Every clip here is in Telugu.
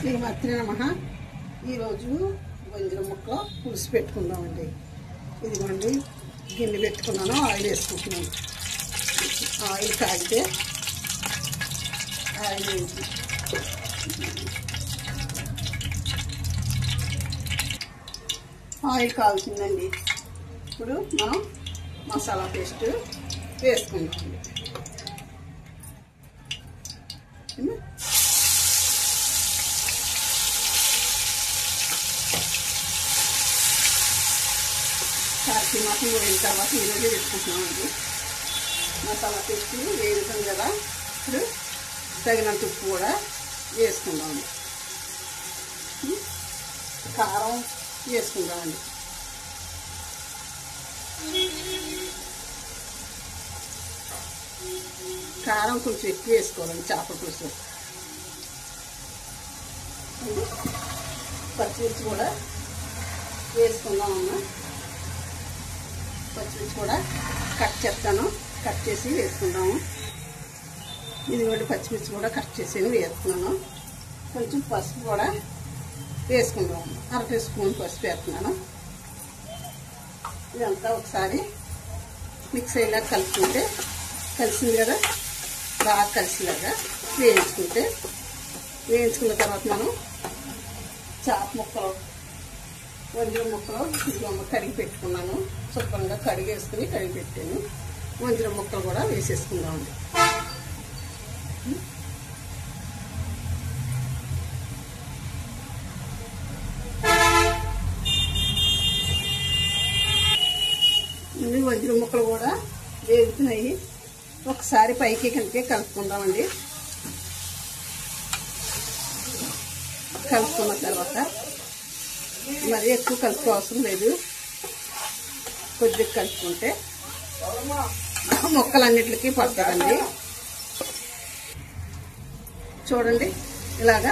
శ్రీమాత్రే నమః. ఈరోజు వంజరం ముక్కలు పులుసు పెట్టుకుందామండి. ఇదిగోండి గిన్నె పెట్టుకున్నాను, ఆయిల్ వేసుకుంటున్నాను. ఆయిల్ కాగితే ఆయిల్ వేసి ఆయిల్ కాగుతుందండి. ఇప్పుడు మనం మసాలా పేస్ట్ వేసుకుందామండి. కార్తీక మాసం వేయిన తర్వాత ఈరోజే పెట్టుకుంటున్నామండి. మసాలా పేస్ట్ వేయించాం కదా, ఇప్పుడు తగినంత ఉప్పు కూడా వేసుకుందామండి. కారం వేసుకుందామండి. కారం కొంచెం ఎక్కువ వేసుకోవాలండి చేపల పులుసు. పచ్చిమిర్చి కూడా వేసుకుందామన్నా. పచ్చిమిర్చి కూడా కట్ చేస్తాను, కట్ చేసి వేసుకుందాము. ఇదిగోండి పచ్చిమిర్చి కూడా కట్ చేసి వేసుకున్నాను. కొంచెం పసుపు కూడా వేసుకుందాము. 1/2 స్పూన్ పసుపు వేస్తున్నాను. ఇదంతా ఒకసారి మిక్స్ అయ్యేలా కలుపుకుంటే, కలిసింది కదా, బాగా కలిసిలాగా వేయించుకున్న తర్వాత మనం చేప ముక్కలు, వంజరం ముక్కలు కడిగి పెట్టుకున్నాను. శుభ్రంగా కడిగి పెట్టాను. వంజరం ముక్కలు కూడా వేసేసుకుందామండి. వంజరం ముక్కలు కూడా వేగుతున్నాయి. ఒకసారి పైకి కిందకి కలుపుకుందామండి. కలుపుకున్న తర్వాత మరి ఎక్కువ కలుపు అవసరం లేదు. కొద్దిగా కలుపుకుంటే ముక్కలన్నిటికీ పడుతుందండి. చూడండి ఇలాగా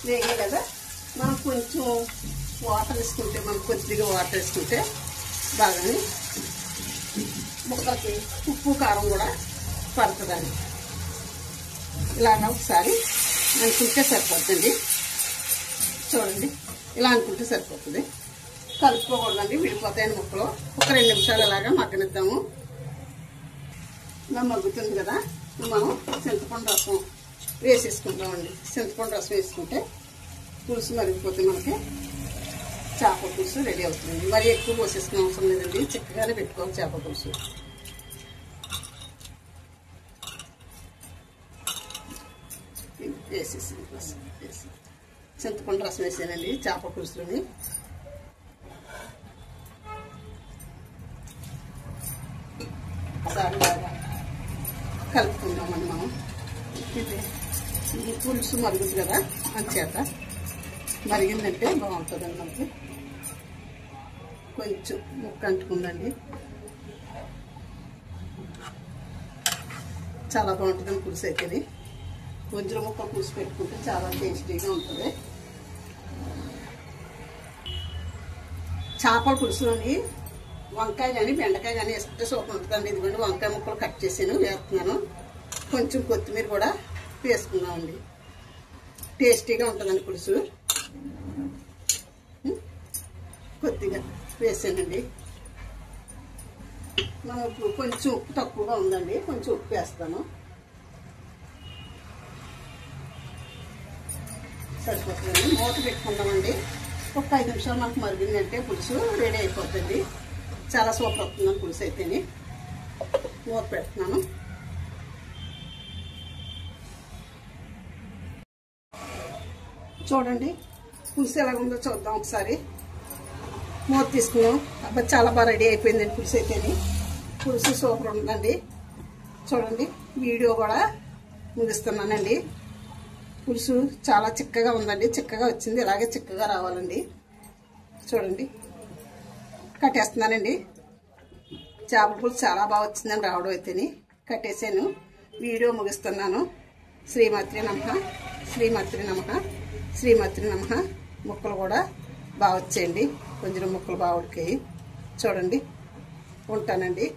వేగే కదా. మనం కొంచెం వాటర్ వేసుకుంటే, కొద్దిగా వాటర్ వేసుకుంటే బాగానే ముక్కలకి ఉప్పు కారం కూడా పడుతుందండి. ఇలాగా ఒకసారి అనుకుంటే సరిపోతుంది. చూడండి ఇలా అనుకుంటే సరిపోతుంది. కలుపుకోకూడదండి, విడిపోతాయని ముక్కలు. ఒక 2 నిమిషాలు ఇలాగా మగ్గనిద్దాము. ఇలా మగ్గుతుంది కదా, మనం చింతపండు రసం వేసేసుకుంటామండి. చింతపండు రసం వేసుకుంటే పులుసు మరిగిపోతే మనకి చేపల పులుసు రెడీ అవుతుంది. మరి ఎక్కువ పోసేసుకునే అవసరం లేదండి, చిక్కగానే పెట్టుకోవాలి చేపల పులుసు. వేసేసి చింతపండు రసం వేసానండి చేపల పులుసులోని. ఒకసారి బాగా కలుపుకుందామండి మనం. ఇది పులుసు మరుగుతుంది కదా, అంచేత మరిగిందంటే బాగుంటుందండి. మనకి కొంచెం ముక్క అంటుకుందండి, చాలా బాగుంటుందండి పులుసు అయితేనే. వంజరం ముక్క పులుసు పెట్టుకుంటే చాలా టేస్టీగా ఉంటుంది. చేపల పులుసులోని వంకాయ కానీ బెండకాయ కానీ వేస్తే సూపర్ ఉంటుందండి. ఇదిగోండి వంకాయ ముక్కలు కట్ చేసాను, వేస్తున్నాను. కొంచెం కొత్తిమీర కూడా వేసుకున్నామండి. టేస్టీగా ఉంటుందండి పులుసు. కొద్దిగా వేసానండి. మనం కొంచెం ఉప్పు తక్కువగా ఉందండి, కొంచెం ఉప్పు వేస్తాను. సరిపోతుందండి. మూత పెట్టుకుంటామండి. ఒక 5 నిమిషాలు మనకు మరిగిందంటే పులుసు రెడీ అయిపోతుంది. చాలా సూపర్ అవుతుందండి పులుసు అయితేనే. మూత పెడుతున్నాను. చూడండి పులుసు ఎలాగుందో చూద్దాం ఒకసారి. మూత తీసుకున్నాం. అబ్బా చాలా బాగా రెడీ అయిపోయిందండి పులుసు అయితేనే. పులుసు సూపర్ ఉందండి. చూడండి వీడియో కూడా ముగిస్తున్నానండి. పులుసు చాలా చిక్కగా ఉందండి, చిక్కగా వచ్చింది. ఇలాగే చిక్కగా రావాలండి. చూడండి కట్టేస్తున్నానండి. చేపల పులుసు చాలా బాగా వచ్చిందని రావడం అయితేని కట్టేసాను. వీడియో ముగిస్తున్నాను. శ్రీమాత్రే నమః, శ్రీమాత్రే నమః, శ్రీమాత్రే నమః. ముక్కలు కూడా బాగా వచ్చేయండి, కొంచెం ముక్కలు బాగా ఉడికాయి. చూడండి ఉంటానండి.